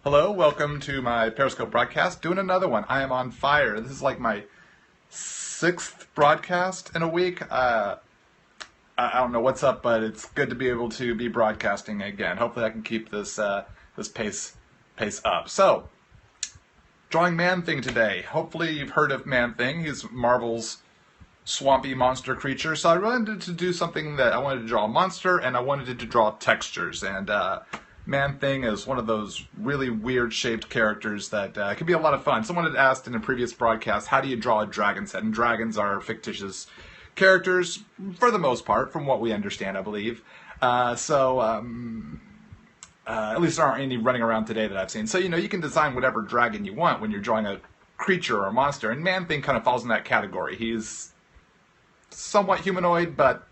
Hello, welcome to my Periscope broadcast. Doing another one. I am on fire. This is like my sixth broadcast in a week. I don't know what's up, but it's good to be able to be broadcasting again. Hopefully, I can keep this pace up. So, drawing Man Thing today. Hopefully, you've heard of Man Thing. He's Marvel's swampy monster creature. So I wanted to do something that I wanted to draw a monster, and I wanted to draw textures. And Man Thing is one of those really weird shaped characters that can be a lot of fun. Someone had asked in a previous broadcast, how do you draw a dragon's head? And dragons are fictitious characters for the most part, from what we understand, I believe. At least there aren't any running around today that I've seen. So, you can design whatever dragon you want when you're drawing a creature or a monster. And Man Thing kind of falls in that category. He's somewhat humanoid, but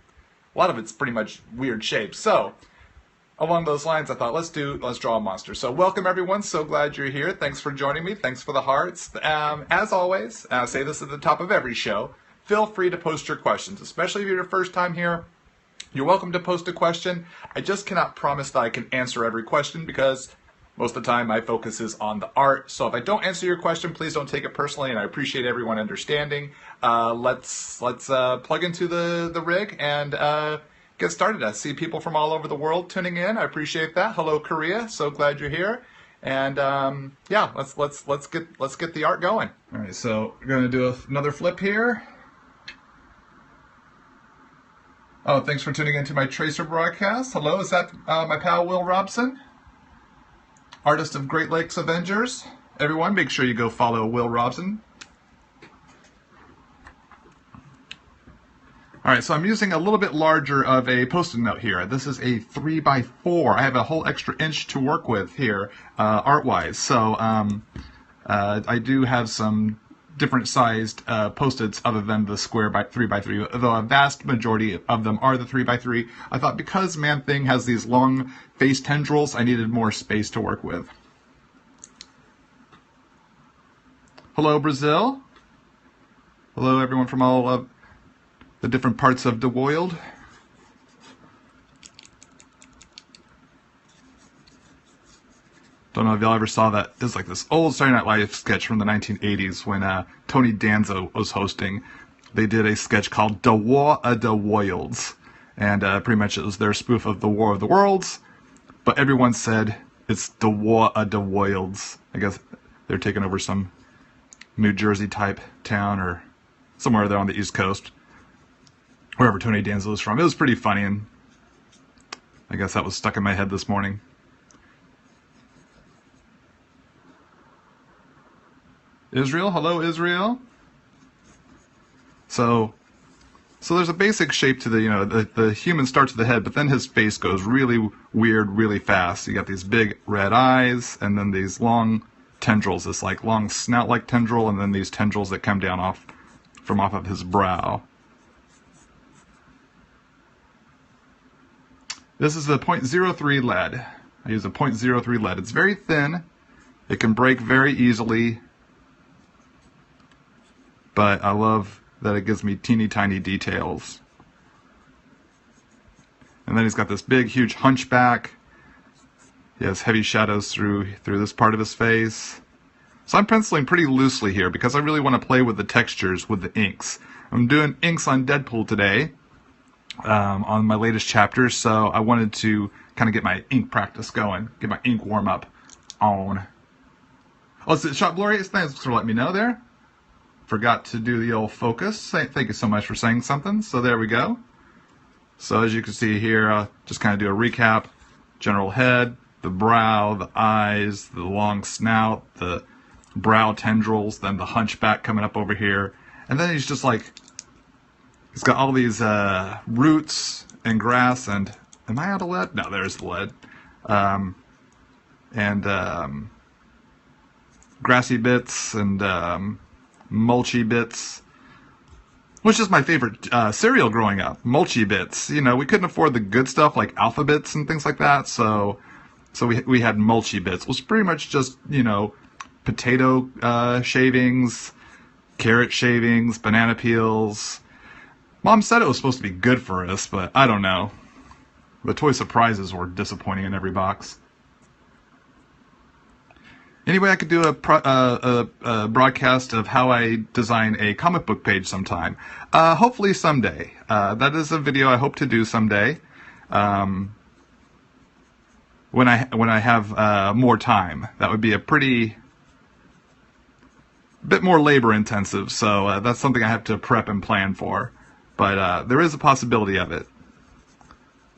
a lot of it's pretty much weird shapes. So, along those lines, I thought, let's draw a monster. So welcome everyone, so glad you're here. Thanks for joining me, thanks for the hearts. As always, I say this at the top of every show, feel free to post your questions, especially if you're your first time here. You're welcome to post a question. I just cannot promise that I can answer every question because most of the time my focus is on the art. So if I don't answer your question, please don't take it personally, and I appreciate everyone understanding. Let's plug into the rig and get started. I see people from all over the world tuning in. I appreciate that. Hello, Korea. So glad you're here. And yeah, let's get the art going. All right, so we're gonna do another flip here. Oh, thanks for tuning into my Tracer broadcast. Hello, is that my pal Will Robson, artist of Great Lakes Avengers? Everyone, make sure you go follow Will Robson. Alright, so I'm using a little bit larger of a post-it note here. This is a 3x4. I have a whole extra inch to work with here, art-wise. So I do have some different sized post-its other than the square 3x3, though a vast majority of them are the 3x3. I thought because Man Thing has these long face tendrils, I needed more space to work with. Hello, Brazil. Hello, everyone from all of the different parts of the world. Don't know if y'all ever saw that. There's like this old Saturday Night Live sketch from the 1980s when Tony Danza was hosting. They did a sketch called The War of the Worlds. And pretty much it was their spoof of the War of the Worlds. But everyone said it's The War of the Worlds. I guess they're taking over some New Jersey type town or somewhere there on the East Coast, wherever Tony Danza was from. It was pretty funny, and I guess that was stuck in my head this morning. Israel, hello Israel. So there's a basic shape to the human starts with the head, but then his face goes really weird, really fast. You got these big red eyes, and then these long tendrils, this like long snout-like tendril, and then these tendrils that come down off of his brow. This is the .03 lead. I use a .03 lead. It's very thin. It can break very easily. But I love that it gives me teeny tiny details. And then he's got this big, huge hunchback. He has heavy shadows through this part of his face. So I'm penciling pretty loosely here because I really want to play with the textures with the inks. I'm doing inks on Deadpool today. On my latest chapter, so I wanted to kind of get my ink practice going, get my ink warm up on. Oh, is it shot blurry? Thanks for letting me know there. Forgot to do the old focus. Thank you so much for saying something. So there we go. So as you can see here, I'll just kind of do a recap. General head, the brow, the eyes, the long snout, the brow tendrils, then the hunchback coming up over here. And then he's just like, he's got all these roots and grass and... Am I out of lead? No, there's the lead. Grassy bits and mulchy bits. Which is my favorite cereal growing up. Mulchy bits. We couldn't afford the good stuff like Alpha-Bits and things like that, so we had mulchy bits. It was pretty much just, potato shavings, carrot shavings, banana peels. Mom said it was supposed to be good for us, but I don't know. The toy surprises were disappointing in every box. Anyway, I could do a broadcast of how I design a comic book page sometime. Hopefully someday. That is a video I hope to do someday. When I have more time. That would be a bit more labor intensive, so that's something I have to prep and plan for. But there is a possibility of it.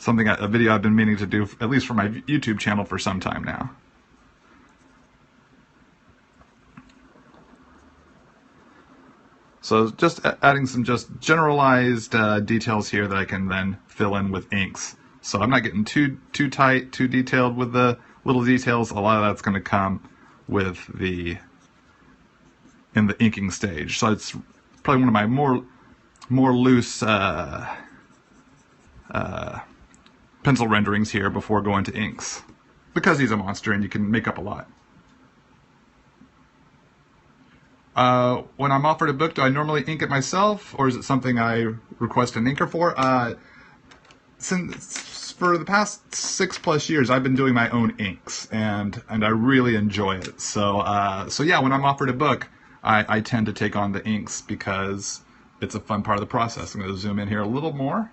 A video I've been meaning to do, at least for my YouTube channel, for some time now. So just adding some just generalized details here that I can then fill in with inks. So I'm not getting too tight, too detailed with the little details. A lot of that's going to come with in the inking stage. So it's probably one of my more loose pencil renderings here before going to inks, because he's a monster and you can make up a lot. When I'm offered a book, do I normally ink it myself, or is it something I request an inker for? Since for the past 6+ years, I've been doing my own inks, and I really enjoy it. So yeah, when I'm offered a book, I tend to take on the inks because it's a fun part of the process. I'm going to zoom in here a little more.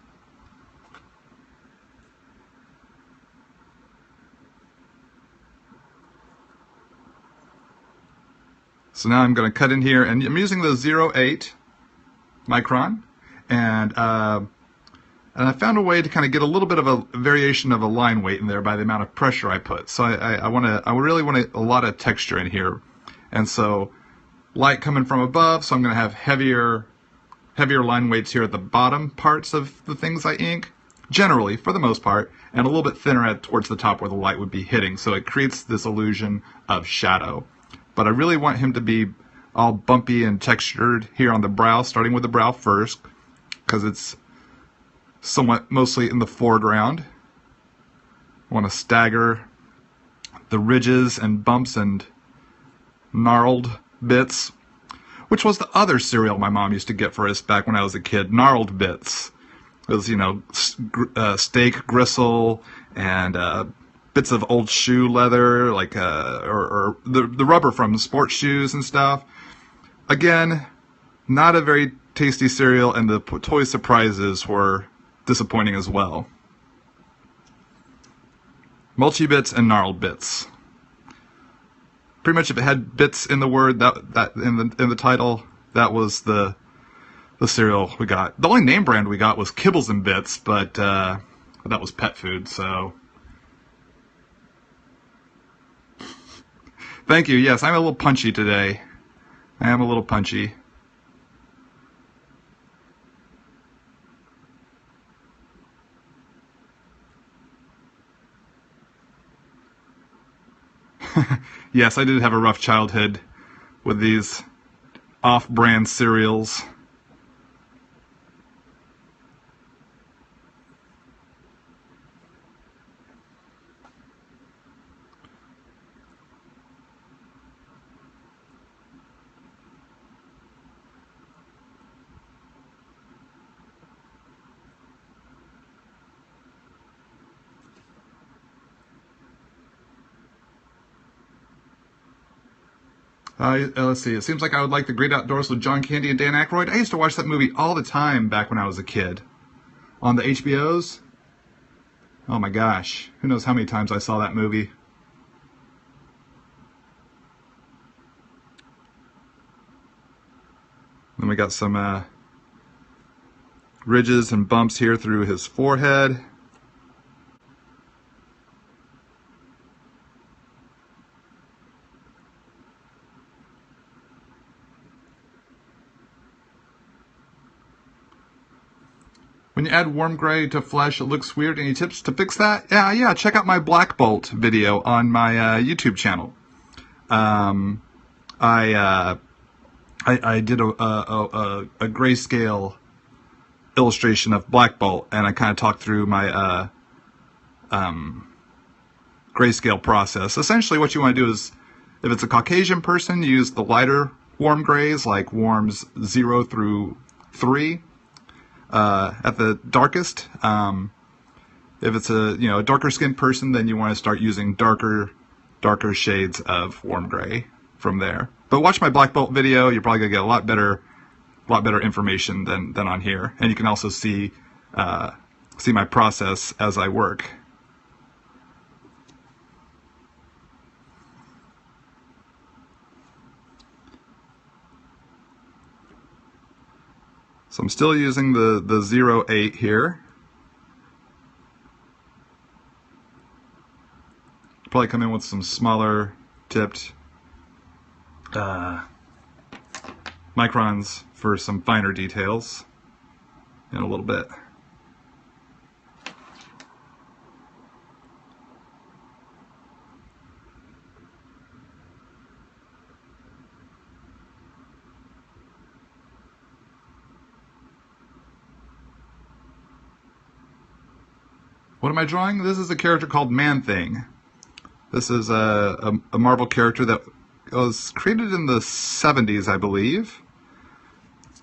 So now I'm going to cut in here, and I'm using the 0.8 micron, and I found a way to kind of get a little bit of a variation of a line weight in there by the amount of pressure I put. So I really want a lot of texture in here, and so light coming from above. So I'm going to have heavier line weights here at the bottom parts of the things I ink, generally for the most part, and a little bit thinner towards the top where the light would be hitting. So it creates this illusion of shadow. But I really want him to be all bumpy and textured here on the brow, starting with the brow first, because it's somewhat mostly in the foreground. I want to stagger the ridges and bumps and gnarled bits, which was the other cereal my mom used to get for us back when I was a kid, gnarled bits. It was, you know, steak gristle and bits of old shoe leather, like or the rubber from sports shoes and stuff. Again, not a very tasty cereal, and the toy surprises were disappointing as well. Mulchy bits and gnarled bits. Pretty much, if it had bits in the word that in the title, that was the cereal we got. The only name brand we got was Kibbles and Bits, but that was pet food, so. Thank you. Yes, I'm a little punchy today. I am a little punchy. Yes, I did have a rough childhood with these off-brand cereals. Let's see. It seems like I would like The Great Outdoors with John Candy and Dan Aykroyd. I used to watch that movie all the time back when I was a kid. On the HBOs. Oh my gosh. Who knows how many times I saw that movie. Then we got some ridges and bumps here through his forehead. When you add warm gray to flesh, it looks weird. Any tips to fix that? Yeah, check out my Black Bolt video on my YouTube channel. I did a grayscale illustration of Black Bolt, and I kind of talked through my grayscale process. Essentially, what you want to do is, if it's a Caucasian person, use the lighter warm grays, like warms 0 through 3. At the darkest. If it's a darker skinned person, then you want to start using darker darker shades of warm gray from there. But watch my black bolt video. You're probably gonna get a lot better information than on here, and you can also see my process as I work. So I'm still using the 0.8 here. Probably come in with some smaller tipped microns for some finer details in a little bit. What am I drawing? This is a character called Man-Thing. This is a Marvel character that was created in the 70s, I believe.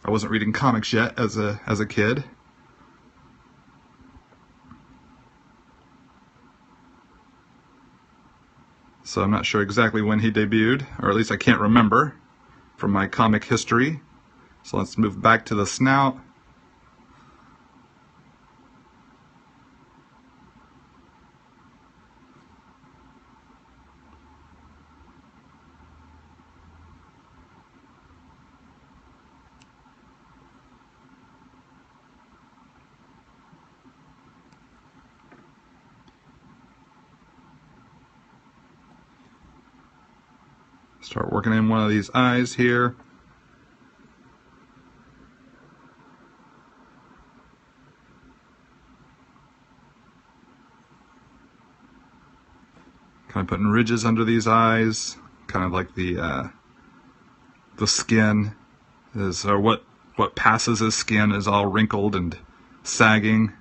I wasn't reading comics yet as a kid. So I'm not sure exactly when he debuted, or at least I can't remember from my comic history. So let's move back to the snout. Start working in one of these eyes here. Kind of putting ridges under these eyes, kind of like the skin is, or what passes as skin is all wrinkled and sagging.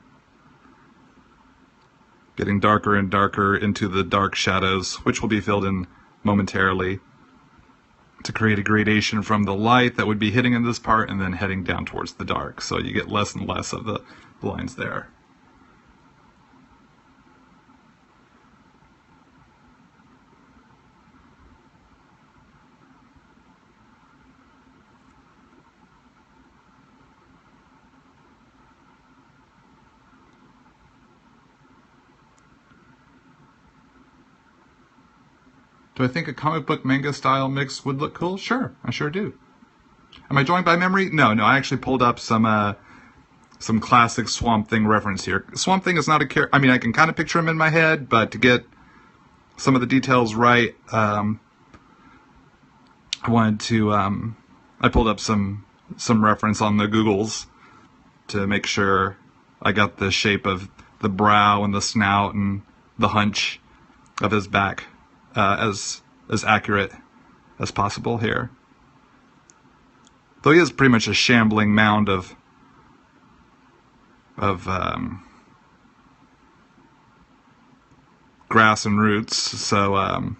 Getting darker and darker into the dark shadows, which will be filled in momentarily, to create a gradation from the light that would be hitting in this part and then heading down towards the dark. So you get less and less of the lines there. Do I think a comic book manga style mix would look cool? Sure, I sure do. Am I drawing by memory? No, I actually pulled up some classic Swamp Thing reference here. Swamp Thing is not a character. I mean, I can kind of picture him in my head, but to get some of the details right, I wanted to. I pulled up some reference on the Googles to make sure I got the shape of the brow and the snout and the hunch of his back as accurate as possible here. Though he is pretty much a shambling mound of grass and roots, so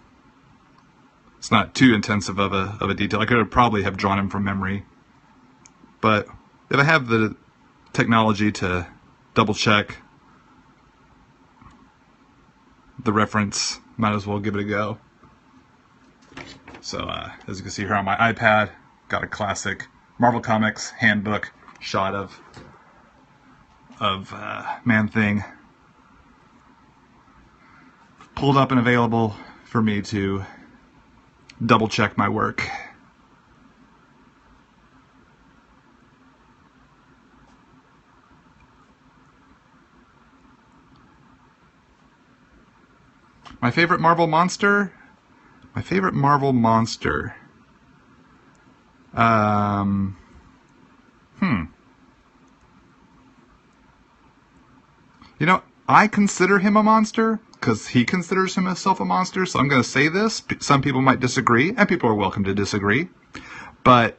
it's not too intensive of a detail. I could probably have drawn him from memory, but if I have the technology to double check the reference, might as well give it a go. So as you can see here on my iPad, got a classic Marvel Comics handbook shot of Man-Thing pulled up and available for me to double check my work. My favorite Marvel monster? My favorite Marvel monster. You know, I consider him a monster because he considers himself a monster, so I'm going to say this. Some people might disagree, and people are welcome to disagree. But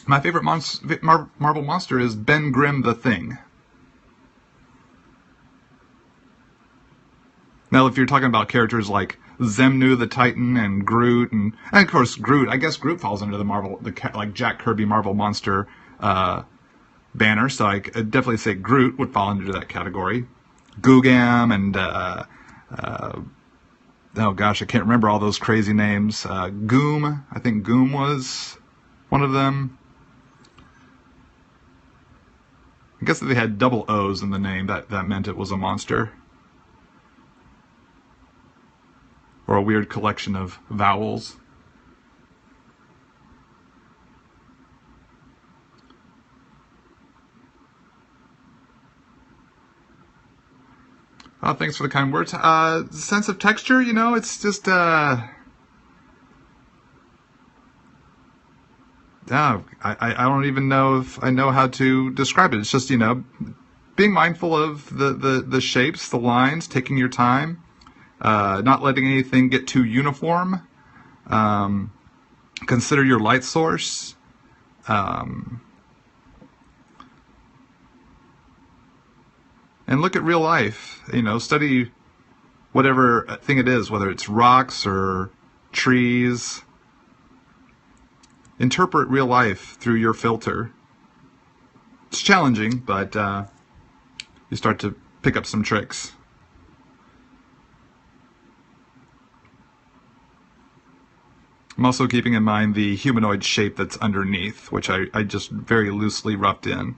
my favorite Marvel monster is Ben Grimm the Thing. Now, if you're talking about characters like Zemnu the Titan and Groot, and of course Groot, I guess Groot falls under the Marvel, like Jack Kirby Marvel Monster banner, so I could definitely say Groot would fall into that category. Gugam and oh gosh, I can't remember all those crazy names. Goom, I think Goom was one of them. I guess if they had double O's in the name, that meant it was a monster. Or a weird collection of vowels. Oh, thanks for the kind words. Sense of texture, you know, it's just, I don't even know if I know how to describe it. It's just, you know, being mindful of the shapes, the lines, taking your time, not letting anything get too uniform. Consider your light source. And look at real life, you know, study whatever thing it is, whether it's rocks or trees. Interpret real life through your filter. It's challenging, but you start to pick up some tricks. I'm also keeping in mind the humanoid shape that's underneath, which I just very loosely roughed in.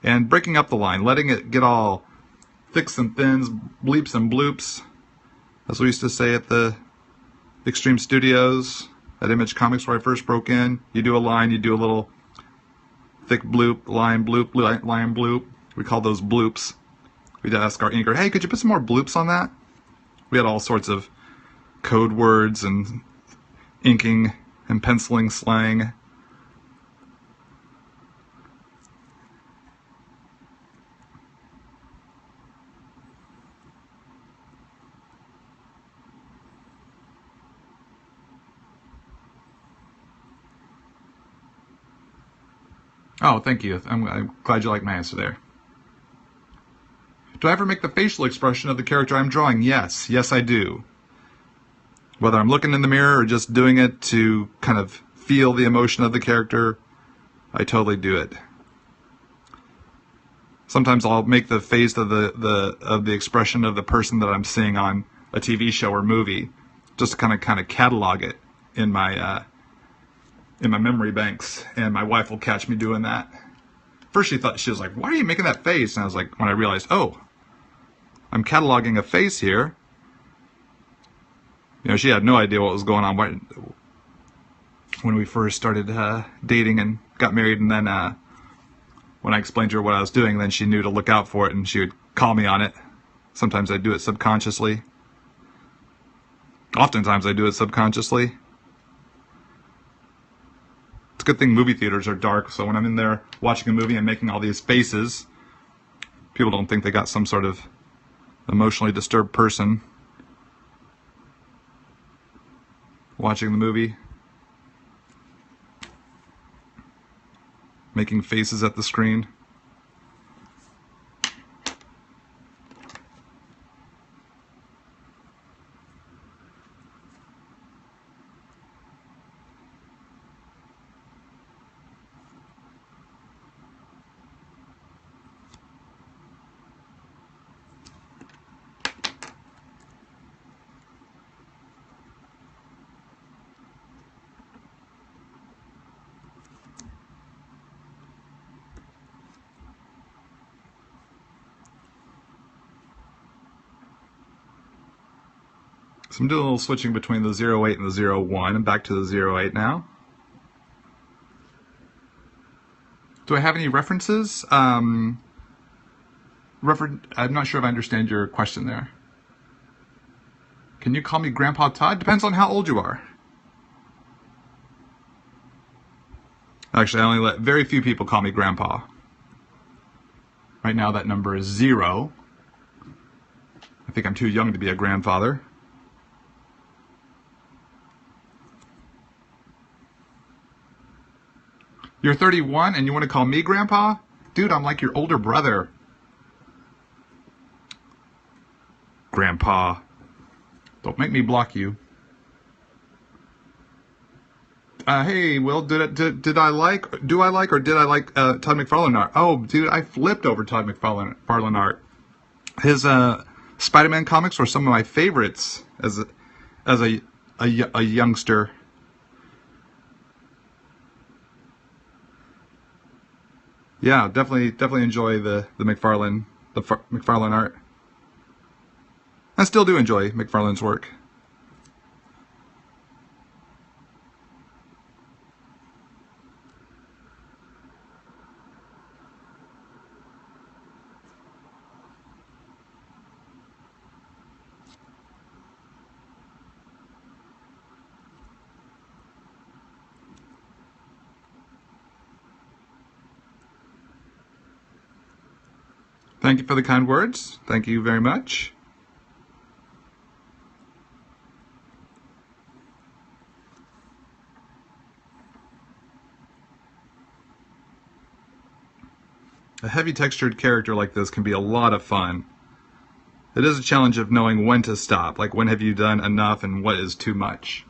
And breaking up the line, letting it get all thicks and thins, bleeps and bloops, as we used to say at the Extreme Studios, at Image Comics where I first broke in. You do a line, you do a little thick bloop, line bloop, line bloop. We call those bloops. We'd ask our inker, hey, could you put some more bloops on that? We had all sorts of code words and inking and penciling slang. Oh, thank you. I'm glad you like my answer there. Do I ever make the facial expression of the character I'm drawing? Yes. Yes, I do. Whether I'm looking in the mirror or just doing it to kind of feel the emotion of the character, I totally do it. Sometimes I'll make the face of the expression of the person that I'm seeing on a TV show or movie, just to kind of catalog it in my memory banks, and my wife will catch me doing that. First she was like, why are you making that face? And I was like, when I realized, oh, I'm cataloging a face here. You know, she had no idea what was going on when we first started dating and got married, and then when I explained to her what I was doing, then she knew to look out for it, and she would call me on it. Sometimes I do it subconsciously. Oftentimes I do it subconsciously. It's a good thing movie theaters are dark, so when I'm in there watching a movie and making all these faces, people don't think they got some sort of emotionally disturbed person watching the movie, making faces at the screen. So I'm doing a little switching between the 08 and the 01, and back to the 08 now. Do I have any references? I'm not sure if I understand your question there. Can you call me Grandpa Todd? Depends on how old you are. Actually, I only let very few people call me Grandpa. Right now that number is 0. I think I'm too young to be a grandfather. You're 31 and you want to call me Grandpa? Dude, I'm like your older brother. Grandpa. Don't make me block you. Hey, Will, do I like Todd McFarlane art? Oh, dude, I flipped over Todd McFarlane art. His Spider-Man comics were some of my favorites as a youngster. Yeah, definitely enjoy the McFarlane art. I still do enjoy McFarlane's work. Thank you for the kind words. Thank you very much. A heavy textured character like this can be a lot of fun. It is a challenge of knowing when to stop, like when have you done enough and what is too much.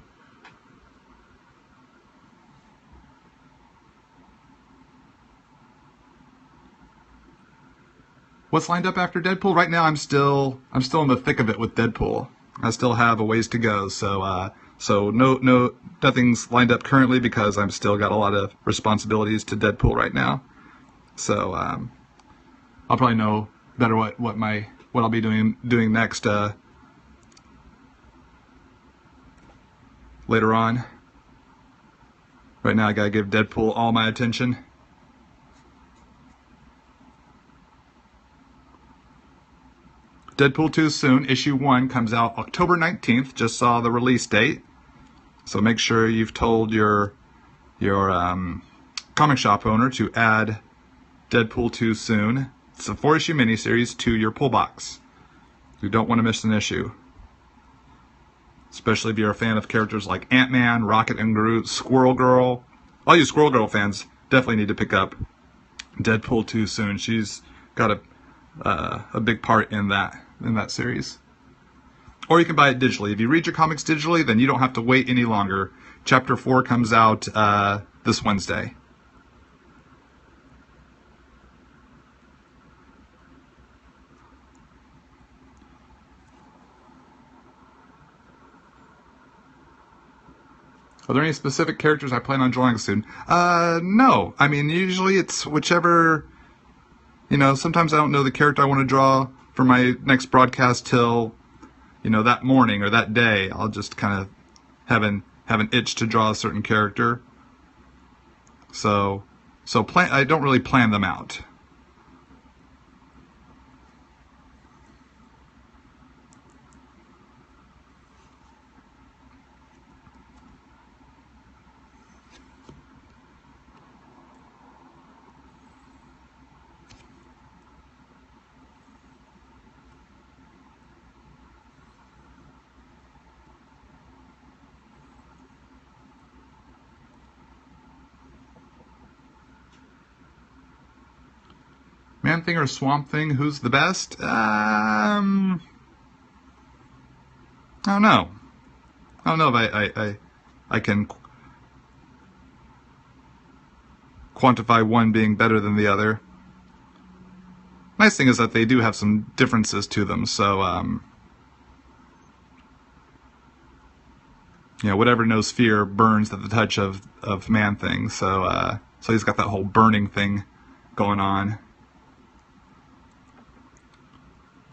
What's lined up after Deadpool? Right now I'm still in the thick of it with Deadpool. I still have a ways to go, so nothing's lined up currently because I'm still got a lot of responsibilities to Deadpool right now. So I'll probably know better what I'll be doing next later on. Right now I gotta give Deadpool all my attention. Deadpool 2 soon. Issue 1 comes out October 19th. Just saw the release date. So make sure you've told your comic shop owner to add Deadpool 2 soon. It's a 4-issue miniseries to your pull box. You don't want to miss an issue. Especially if you're a fan of characters like Ant-Man, Rocket and Groot, Squirrel Girl. All you Squirrel Girl fans definitely need to pick up Deadpool 2 soon. She's got a big part in that series. Or you can buy it digitally. If you read your comics digitally, then you don't have to wait any longer. Chapter 4 comes out this Wednesday. Are there any specific characters I plan on drawing soon? No. I mean, usually it's whichever... sometimes I don't know the character I want to draw for my next broadcast till, that morning or that day. I'll just kind of have an itch to draw a certain character. So I don't really plan them out. Man-Thing or Swamp-Thing, who's the best? I don't know. I don't know if I can quantify one being better than the other. Nice thing is that they do have some differences to them, so whatever knows fear burns at the touch of Man-Thing. So he's got that whole burning thing going on.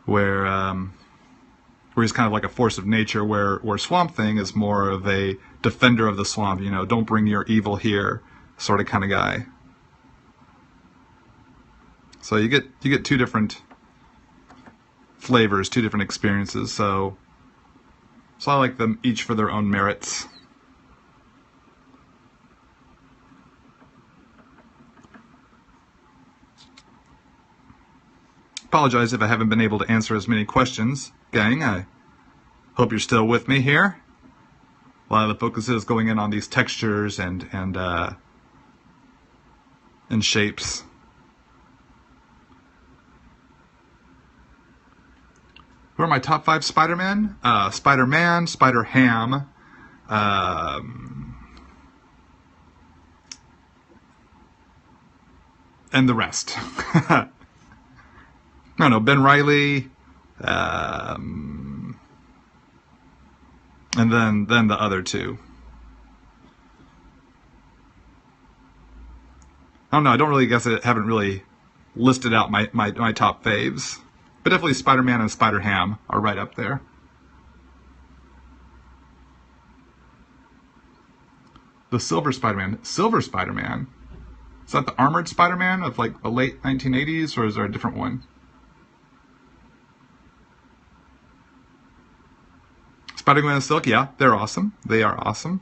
Where he's kind of like a force of nature, where Swamp Thing is more of a defender of the swamp, don't bring your evil here, sort of kind of guy. So you get two different flavors, two different experiences. So I like them each for their own merits. Apologize if I haven't been able to answer as many questions, gang. I hope you're still with me here. A lot of the focus is going in on these textures and shapes. Who are my top 5 Spider-Man? Spider-Man, Spider-Ham, and the rest. I don't know, Ben Reilly, And then the other two. I don't know. I don't really guess I haven't really listed out my top faves. But definitely Spider-Man and Spider-Ham are right up there. The Silver Spider-Man. Silver Spider-Man? Is that the armored Spider-Man of like the late 1980s, or is there a different one? Spider-Gwen and Silk, yeah, they're awesome. They are awesome.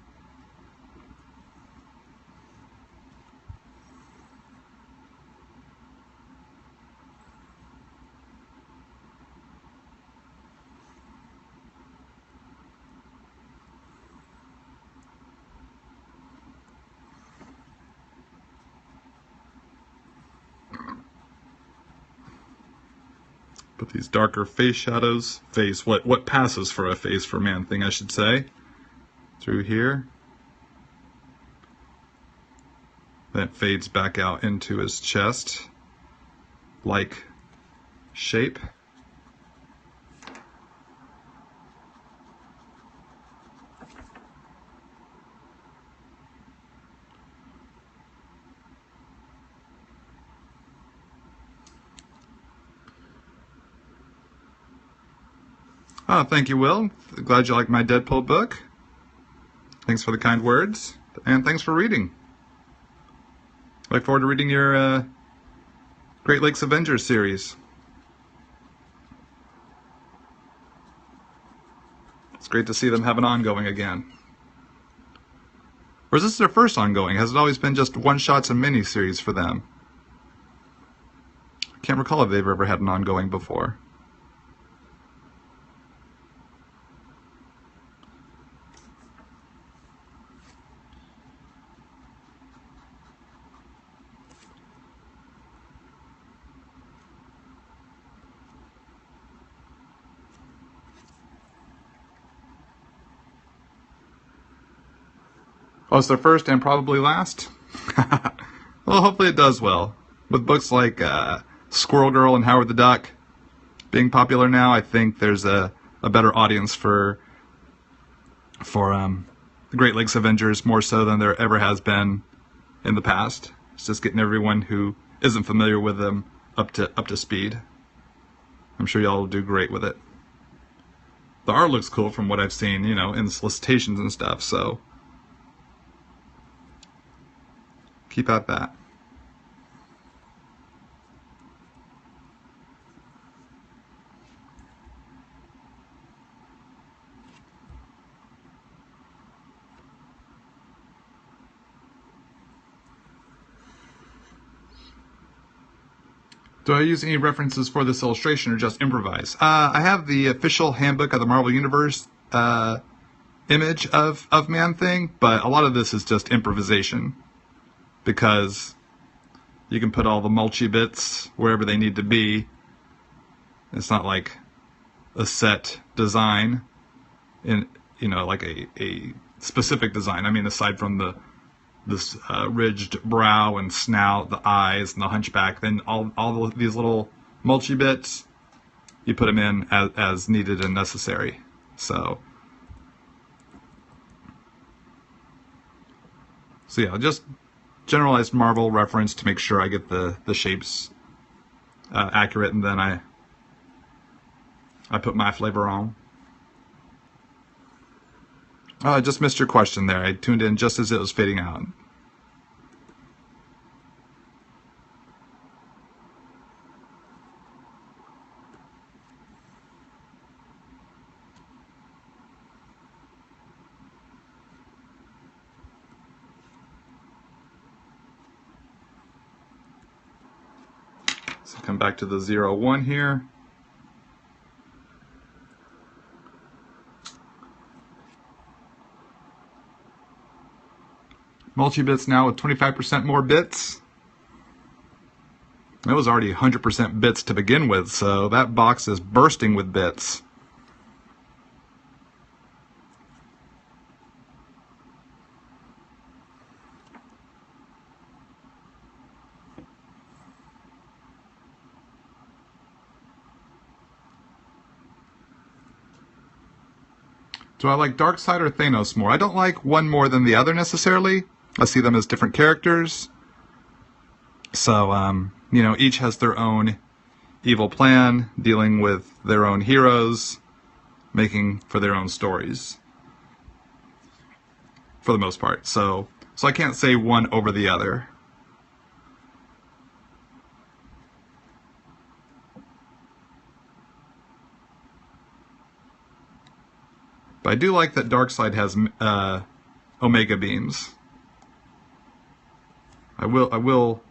Put these darker face shadows, what passes for a face for Man-Thing, I should say, through here. Then it fades back out into his chest, like shape. Oh, thank you, Will. Glad you like my Deadpool book. Thanks for the kind words, and thanks for reading. Look forward to reading your Great Lakes Avengers series. It's great to see them have an ongoing again. Or is this their first ongoing? Has it always been just one-shots and mini-series for them? I can't recall if they've ever had an ongoing before. Oh, it's their first and probably last? Well, hopefully it does well. With books like Squirrel Girl and Howard the Duck being popular now, I think there's a better audience for the Great Lakes Avengers, more so than there ever has been in the past. It's just getting everyone who isn't familiar with them up to speed. I'm sure y'all will do great with it. The art looks cool from what I've seen, in the solicitations and stuff, so keep at that. Do I use any references for this illustration or just improvise? I have the official handbook of the Marvel Universe image of Man-Thing, but a lot of this is just improvisation because you can put all the mulchy bits wherever they need to be. It's not like a set design, like a specific design. I mean, aside from this ridged brow and snout, the eyes and the hunchback, then all these little mulchy bits, you put them in as needed and necessary. So yeah, just generalized Marvel reference to make sure I get the shapes accurate, and then I put my flavor on. Oh, I just missed your question there. I tuned in just as it was fading out. So come back to the 0-1 here. Multi-bits now with 25% more bits. It was already 100% bits to begin with, so that box is bursting with bits. Do I like Darkseid or Thanos more? I don't like one more than the other necessarily. I see them as different characters. So, you know, each has their own evil plan, dealing with their own heroes, making for their own stories, for the most part. So I can't say one over the other. But I do like that Darkseid has Omega beams. I will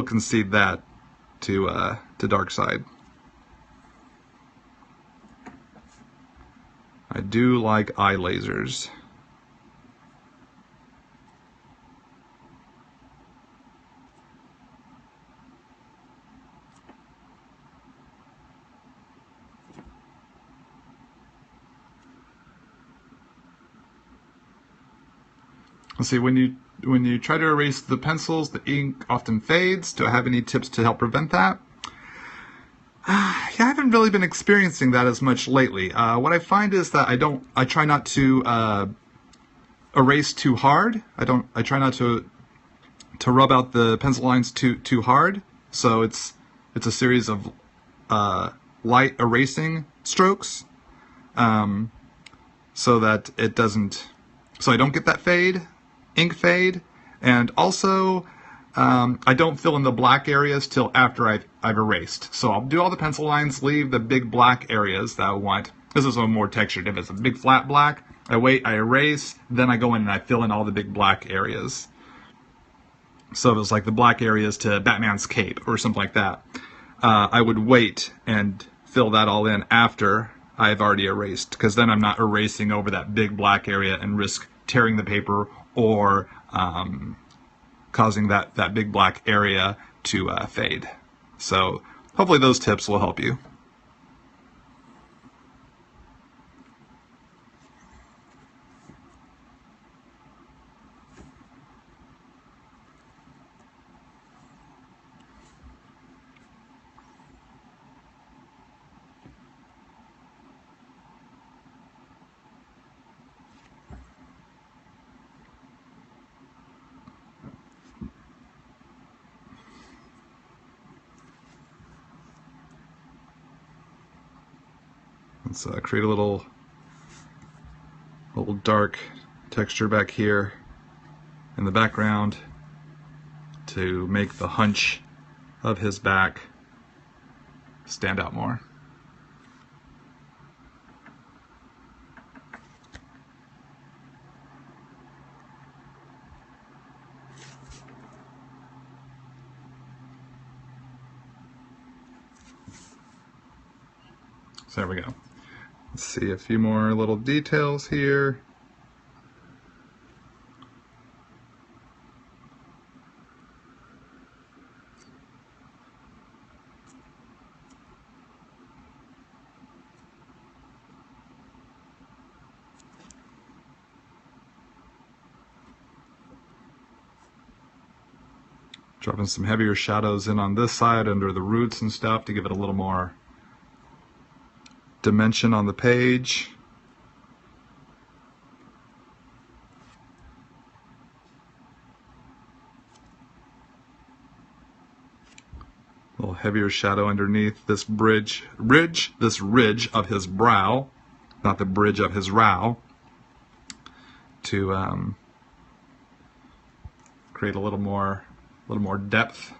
concede that to Darkseid. I do like eye lasers. Let's see, when you try to erase the pencils, the ink often fades. Do I have any tips to help prevent that? Yeah, I haven't really been experiencing that as much lately. What I find is that I try not to erase too hard. I try not to rub out the pencil lines too hard. So it's a series of light erasing strokes, so that it doesn't, so I don't get that ink fade, and also I don't fill in the black areas till after I've erased. So I'll do all the pencil lines, leave the big black areas that I want. This is one more textured. If it's a big flat black, I wait, I erase, then I go in and I fill in all the big black areas. So if it's like the black areas to Batman's cape or something like that, I would wait and fill that all in after I've already erased, because then I'm not erasing over that big black area and risk tearing the paper or causing that big black area to fade. So hopefully those tips will help you. Let's create a little dark texture back here in the background to make the hunch of his back stand out more. So there we go. Let's see a few more little details here. Dropping some heavier shadows in on this side under the roots and stuff to give it a little more dimension on the page. A little heavier shadow underneath this ridge of his brow, not the bridge of his row, to create a little more depth.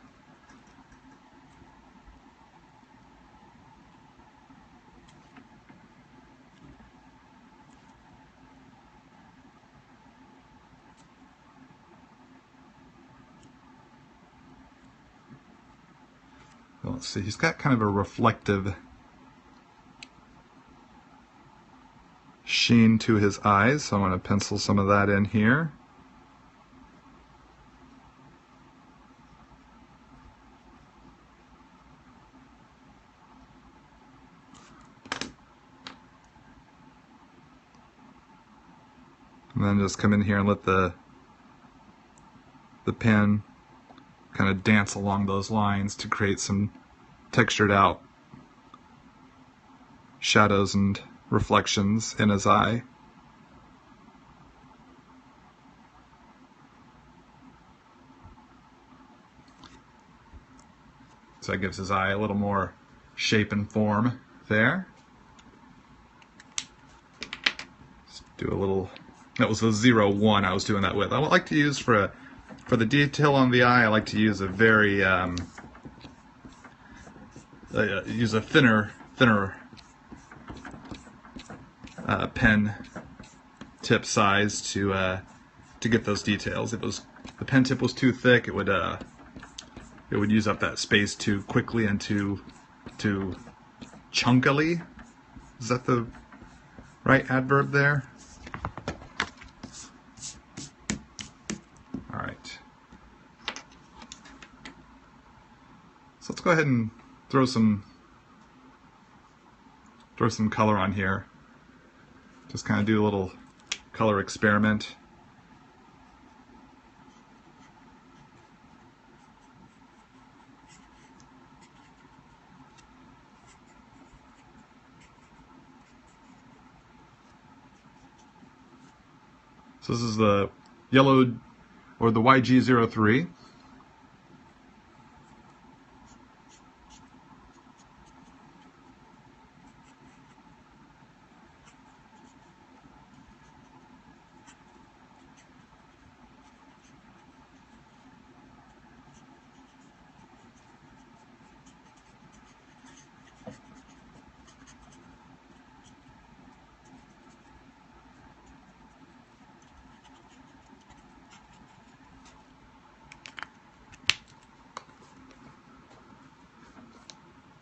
Let's see, he's got kind of a reflective sheen to his eyes, so I'm going to pencil some of that in here. And then just come in here and let the pen kind of dance along those lines to create some textured out shadows and reflections in his eye. So that gives his eye a little more shape and form there. Let's do a little, that was the 0-1 I was doing that with. I would like to use for the detail on the eye, I like to use a very, use a thinner pen tip size to get those details. If the pen tip was too thick, it would use up that space too quickly and too chunkily. Is that the right adverb there? All right. So let's go ahead and throw some color on here. Just kind of do a little color experiment. So this is the yellow, or the YG03.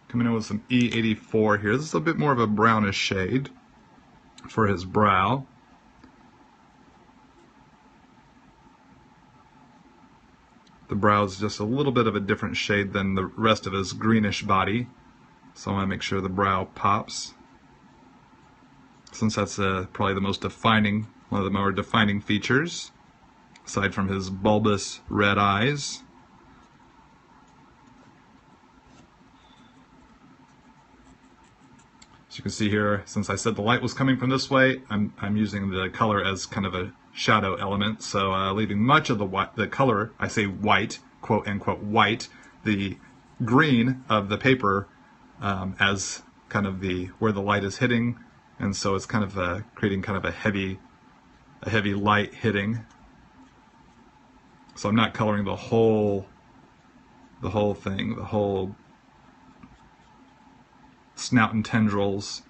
Coming in with some E84 here. This is a bit more of a brownish shade for his brow. The brow is just a little bit of a different shade than the rest of his greenish body, so I want to make sure the brow pops, since that's probably the most defining, one of the more defining features, aside from his bulbous red eyes. As you can see here, since I said the light was coming from this way, I'm using the color as kind of a shadow element, so leaving much of the color, I say white, quote unquote white, the green of the paper as kind of where the light is hitting, and so it's kind of creating kind of a heavy light hitting. So I'm not coloring the whole thing, the whole snout and tendrils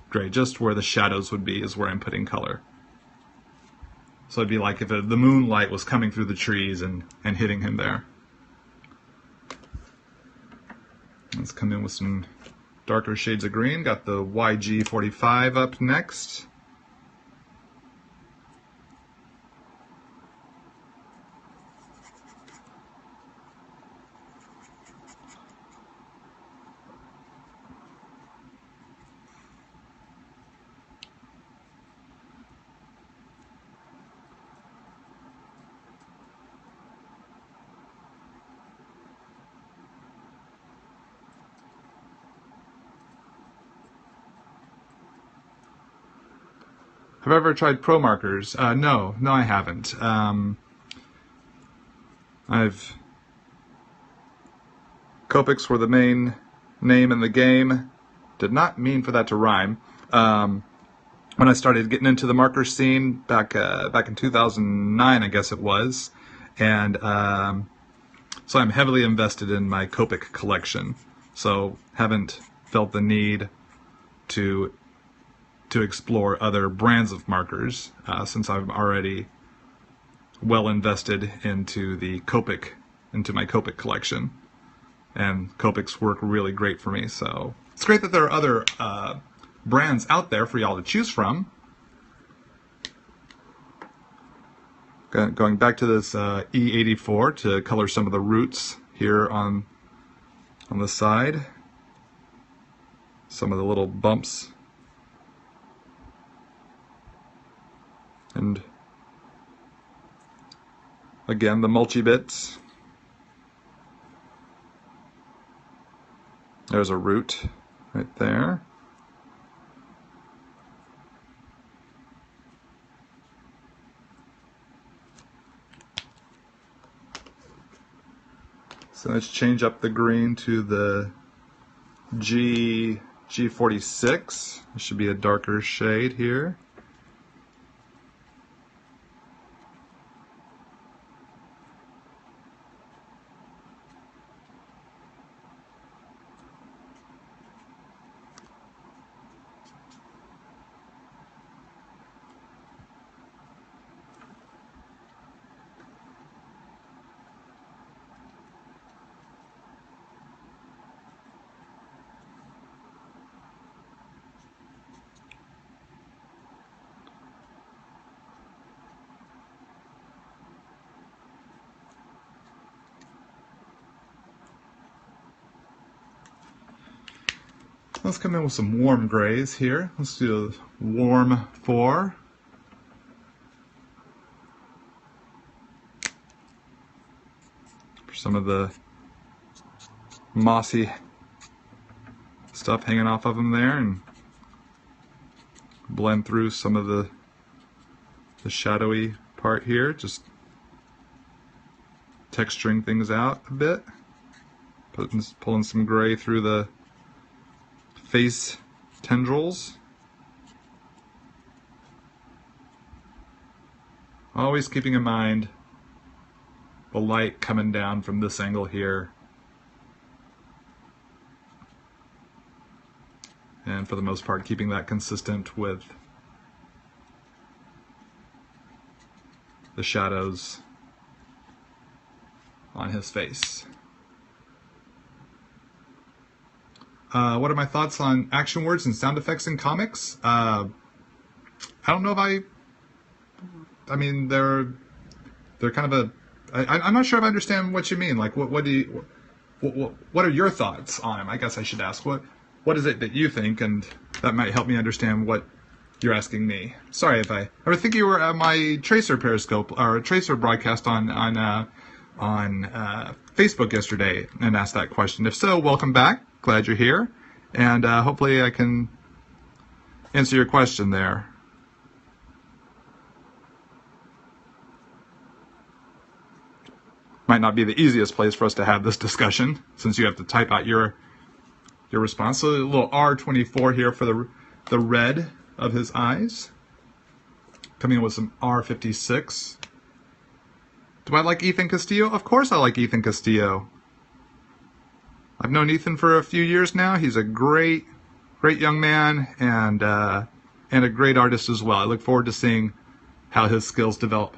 gray. Just where the shadows would be is where I'm putting color. So it'd be like if the moonlight was coming through the trees and hitting him there. Let's come in with some darker shades of green. Got the YG45 up next. Have I ever tried Pro Markers? No, I haven't. Copics were the main name in the game. Did not mean for that to rhyme. When I started getting into the marker scene back in 2009, I guess it was, and so I'm heavily invested in my Copic collection. So haven't felt the need to explore other brands of markers since I'm already well invested into my Copic collection, and Copics work really great for me. So it's great that there are other brands out there for y'all to choose from. Going back to this E84 to color some of the roots here on the side, some of the little bumps. And again, the mulchy bits. There's a root right there. So let's change up the green to the G46. It should be a darker shade here. Let's come in with some warm grays here. Let's do a warm 4. For some of the mossy stuff hanging off of them there, and blend through some of the shadowy part here, just texturing things out a bit. Pulling some gray through the face tendrils. Always keeping in mind the light coming down from this angle here. And for the most part, keeping that consistent with the shadows on his face. What are my thoughts on action words and sound effects in comics? I don't know if I mean, they're kind of I'm not sure if I understand what you mean. Like, what are your thoughts on them? I guess I should ask. What is it that you think, and that might help me understand what you're asking me. Sorry if I think you were at my Tracer Periscope or Tracer broadcast on Facebook yesterday and asked that question. If so, welcome back. Glad you're here, and hopefully I can answer your question there. Might not be the easiest place for us to have this discussion, since you have to type out your response. So a little R24 here for the red of his eyes. Coming in with some R56. Do I like Ethan Castillo? Of course I like Ethan Castillo. I've known Ethan for a few years now. He's a great young man, and a great artist as well. I look forward to seeing how his skills develop.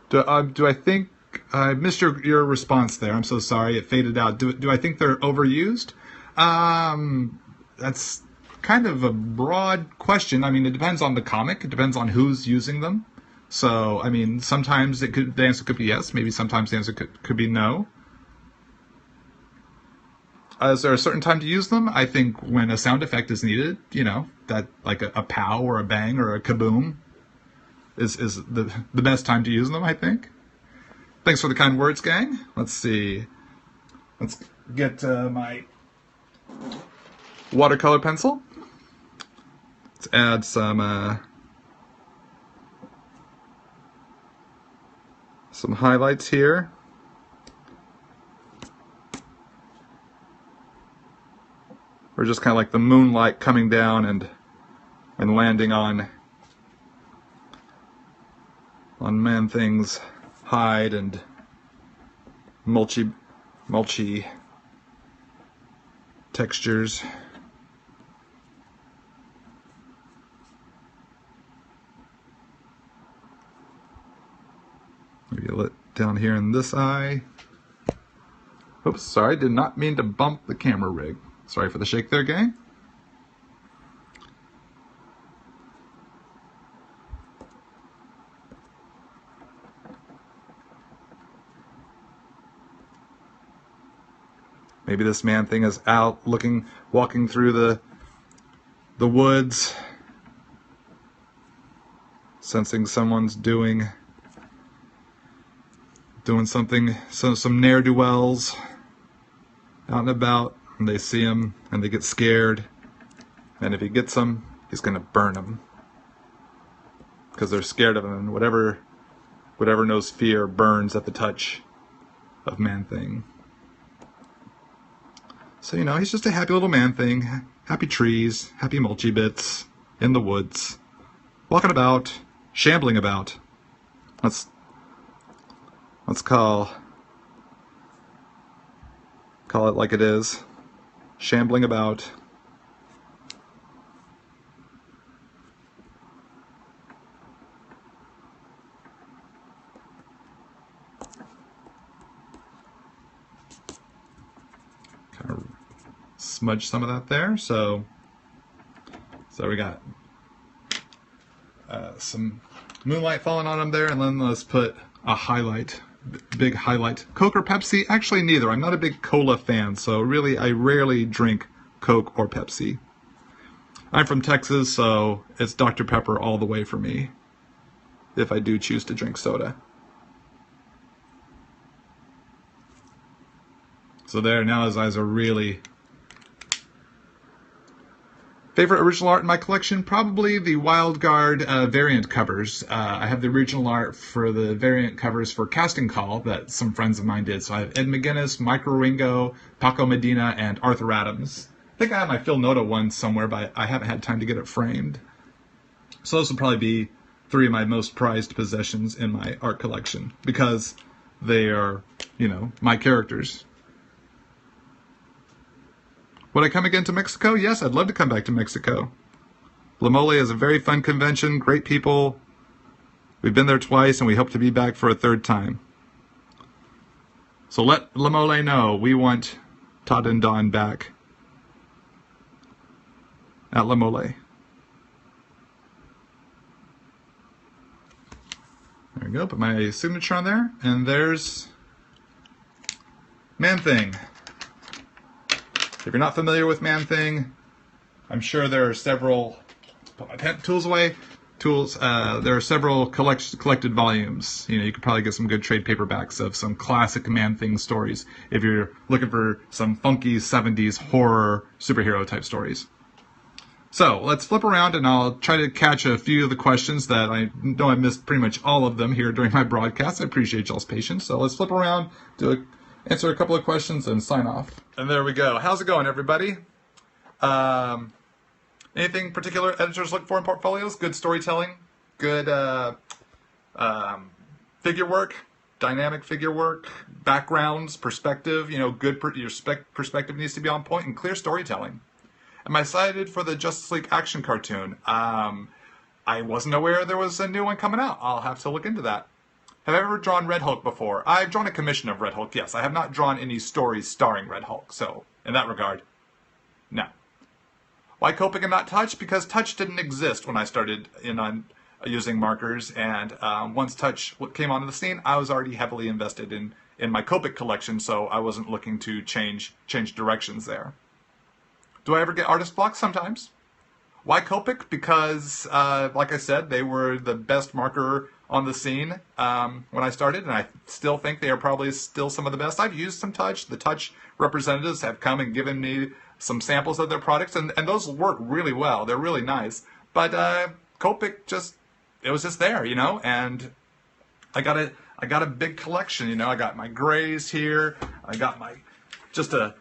Do I think I missed your response there? I'm so sorry, it faded out. Do I think they're overused? That's kind of a broad question. I mean, it depends on the comic. It depends on who's using them. So, I mean, sometimes the answer could be yes. Maybe sometimes the answer could be no. Is there a certain time to use them? I think when a sound effect is needed, you know, that like a pow or a bang or a kaboom is the best time to use them, I think. Thanks for the kind words, gang. Let's see. Let's get my watercolor pencil. Let's add some highlights here. Or just kind of like the moonlight coming down and landing on Man-Thing's hide and mulchy textures. Maybe a lit down here in this eye. Oops, sorry, did not mean to bump the camera rig. Sorry for the shake there, gang. Maybe this Man-Thing is out walking through the woods, sensing someone's doing something, some ne'er-do-wells out and about, and they see him and they get scared, and if he gets them, he's gonna burn them because they're scared of him, and whatever Whatever knows fear burns at the touch of Man-Thing. So, you know, he's just a happy little Man-Thing. Happy trees, happy mulchy bits in the woods. Walking about, shambling about. Let's call it like it is. Shambling about. Kind of smudge some of that there. So we got some moonlight falling on him there, and then let's put a highlight, big highlight. Coke or Pepsi? Actually, neither. I'm not a big cola fan, so really I rarely drink Coke or Pepsi. I'm from Texas, so it's Dr. Pepper all the way for me, if I do choose to drink soda. So there, now his eyes are really... Favorite original art in my collection? Probably the Wild Guard variant covers. I have the original art for the variant covers for Casting Call that some friends of mine did. So I have Ed McGuinness, Mike Ringo, Paco Medina, and Arthur Adams. I think I have my Phil Noto one somewhere, but I haven't had time to get it framed. So those will probably be 3 of my most prized possessions in my art collection, because they are, you know, my characters. Would I come again to Mexico? Yes, I'd love to come back to Mexico. La Mole is a very fun convention, great people. We've been there twice, and we hope to be back for a 3rd time. So let La Mole know we want Todd and Don back at La Mole. There we go, put my signature on there, and there's Man-Thing. If you're not familiar with Man-Thing, I'm sure there are several, put my pen tools away, there are several collected volumes. You know, you could probably get some good trade paperbacks of some classic Man-Thing stories if you're looking for some funky 70s horror superhero type stories. So let's flip around and I'll try to catch a few of the questions that I know I missed pretty much all of them here during my broadcast. I appreciate y'all's patience. So let's flip around, answer a couple of questions and sign off. And there we go. How's it going, everybody? Anything particular editors look for in portfolios? Good storytelling, good figure work, dynamic figure work, backgrounds, perspective. You know, your perspective needs to be on point, and clear storytelling. Am I excited for the Justice League action cartoon? I wasn't aware there was a new one coming out. I'll have to look into that. Have I ever drawn Red Hulk before? I've drawn a commission of Red Hulk, yes. I have not drawn any stories starring Red Hulk, so in that regard, no. Why Copic and not Touch? Because Touch didn't exist when I started on using markers, and once Touch came onto the scene, I was already heavily invested in my Copic collection, so I wasn't looking to change directions there. Do I ever get artist block? Sometimes. Why Copic? Because, like I said, they were the best marker on the scene when I started, and I still think they are probably still some of the best. I've used some Touch. The Touch representatives have come and given me some samples of their products, and those work really well. They're really nice. But Copic it was just there, you know, and I got a big collection, you know. I got my grays here. I got just a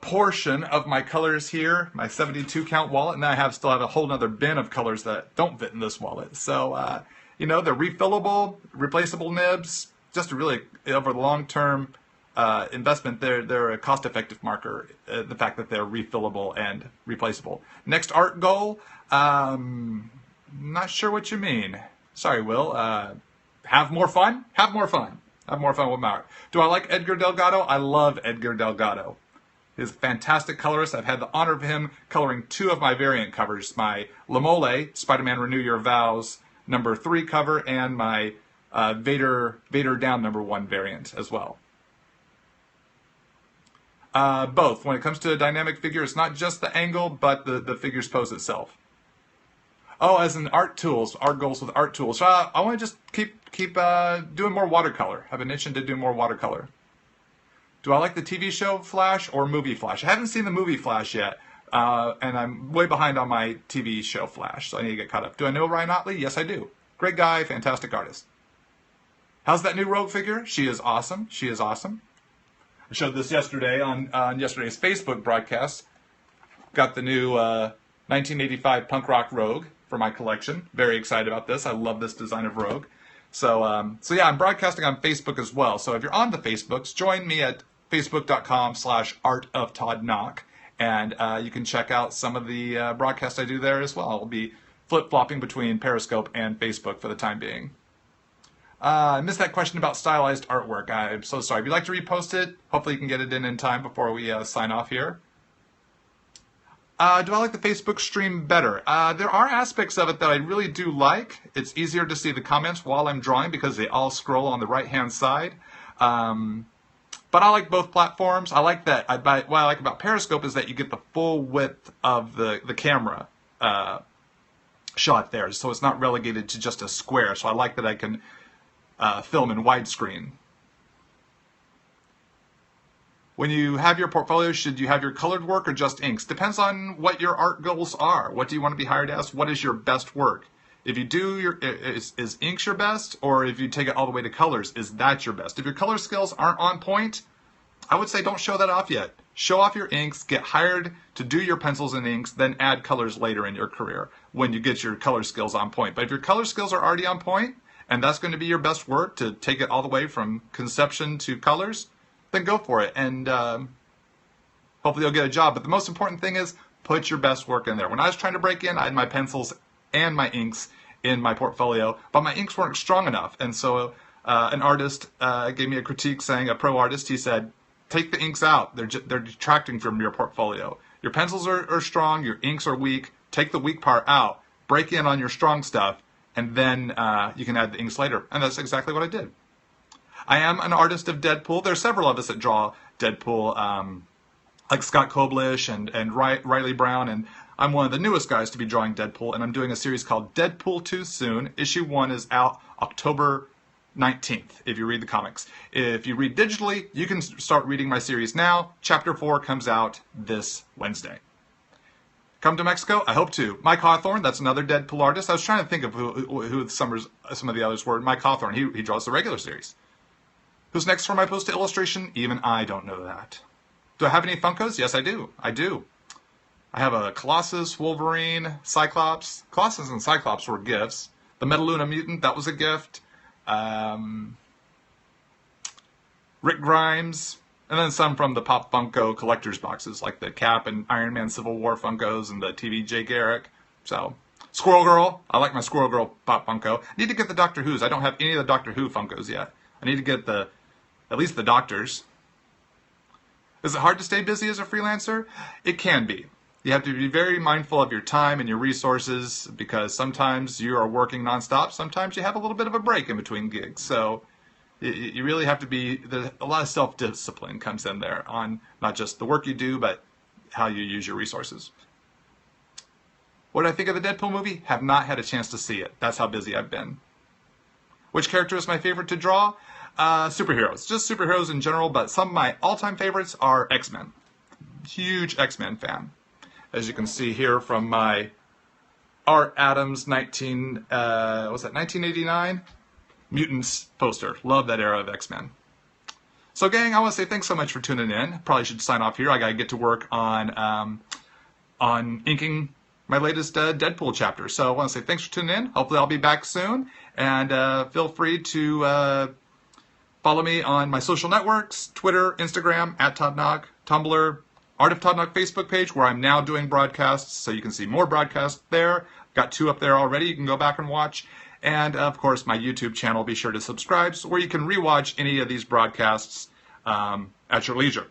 portion of my colors here, my 72 count wallet, and I still have a whole other bin of colors that don't fit in this wallet. So, you know, they're refillable, replaceable nibs, just really, over the long term investment, they're a cost-effective marker, the fact that they're refillable and replaceable. Next art goal, not sure what you mean. Sorry, Will. Have more fun? Have more fun. Have more fun with my art. Do I like Edgar Delgado? I love Edgar Delgado. He's a fantastic colorist. I've had the honor of him coloring 2 of my variant covers, my La Mole, Spider-Man Renew Your Vows #3 cover, and my Vader Down #1 variant as well. Both. When it comes to a dynamic figure, it's not just the angle, but the figure's pose itself. Oh, as in art goals with art tools. I want to just keep doing more watercolor. Have an itch to do more watercolor. Do I like the TV show Flash or movie Flash? I haven't seen the movie Flash yet, and I'm way behind on my TV show Flash, so I need to get caught up. Do I know Ryan Otley? Yes, I do. Great guy, fantastic artist. How's that new Rogue figure? She is awesome. She is awesome. I showed this yesterday on yesterday's Facebook broadcast. Got the new 1985 punk rock Rogue for my collection. Very excited about this. I love this design of Rogue. So yeah, I'm broadcasting on Facebook as well. So if you're on the Facebooks, join me at facebook.com/artoftoddnauck, and you can check out some of the broadcasts I do there as well. I'll be flip-flopping between Periscope and Facebook for the time being. I missed that question about stylized artwork. I'm so sorry. If you'd like to repost it, hopefully you can get it in time before we sign off here. Do I like the Facebook stream better? There are aspects of it that I really do like. It's easier to see the comments while I'm drawing because they all scroll on the right-hand side. But I like both platforms. I like that. What I like about Periscope is that you get the full width of the camera shot there. So it's not relegated to just a square. So I like that I can film in widescreen. When you have your portfolio, should you have your colored work or just inks? Depends on what your art goals are. What do you want to be hired as? What is your best work? If you do is inks your best, or if you take it all the way to colors, is that your best? If your color skills aren't on point, I would say don't show that off yet. Show off your inks, get hired to do your pencils and inks, then add colors later in your career when you get your color skills on point. But if your color skills are already on point, and that's going to be your best work to take it all the way from conception to colors, then go for it, and hopefully you'll get a job. But the most important thing is put your best work in there. When I was trying to break in, I had my pencils and my inks in my portfolio, but my inks weren't strong enough. And so an artist gave me a critique saying, a pro artist, he said, take the inks out. They're detracting from your portfolio. Your pencils are strong, your inks are weak. Take the weak part out, break in on your strong stuff, and then you can add the inks later. And that's exactly what I did. I am an artist of Deadpool. There are several of us that draw Deadpool, like Scott Koblish and Riley Brown, and I'm one of the newest guys to be drawing Deadpool, and I'm doing a series called Deadpool Too Soon. Issue 1 is out October 19th, if you read the comics. If you read digitally, you can start reading my series now. Chapter 4 comes out this Wednesday. Come to Mexico? I hope to. Mike Hawthorne, that's another Deadpool artist. I was trying to think of who some of the others were. Mike Hawthorne, he draws the regular series. Who's next for my post to illustration? Even I don't know that. Do I have any Funkos? Yes, I do. I do. I have a Colossus, Wolverine, Cyclops. Colossus and Cyclops were gifts. The Metaluna Mutant, that was a gift. Rick Grimes. And then some from the Pop Funko collector's boxes, like the Cap and Iron Man Civil War Funkos and the TV Jay Garrick. So, Squirrel Girl. I like my Squirrel Girl Pop Funko. I need to get the Doctor Who's. I don't have any of the Doctor Who Funkos yet. I need to get at least the Doctors. Is it hard to stay busy as a freelancer? It can be. You have to be very mindful of your time and your resources because sometimes you are working nonstop. Sometimes you have a little bit of a break in between gigs. So you really have to be, a lot of self-discipline comes in there on not just the work you do, but how you use your resources. What did I think of the Deadpool movie? Have not had a chance to see it. That's how busy I've been. Which character is my favorite to draw? Superheroes. Just superheroes in general, but some of my all-time favorites are X-Men. Huge X-Men fan. As you can see here from my Art Adams 1989 Mutants poster. Love that era of X-Men. So gang, I want to say thanks so much for tuning in. Probably should sign off here. I got to get to work on inking my latest Deadpool chapter. So I want to say thanks for tuning in. Hopefully I'll be back soon. And feel free to follow me on my social networks, Twitter, Instagram, @Todd Nauck, Tumblr, Art of Todd Nauck Facebook page, where I'm now doing broadcasts, so you can see more broadcasts there. Got 2 up there already. You can go back and watch. And, of course, my YouTube channel. Be sure to subscribe, where you can rewatch any of these broadcasts at your leisure.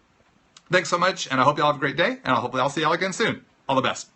Thanks so much, and I hope you all have a great day, and hopefully I'll see you all again soon. All the best.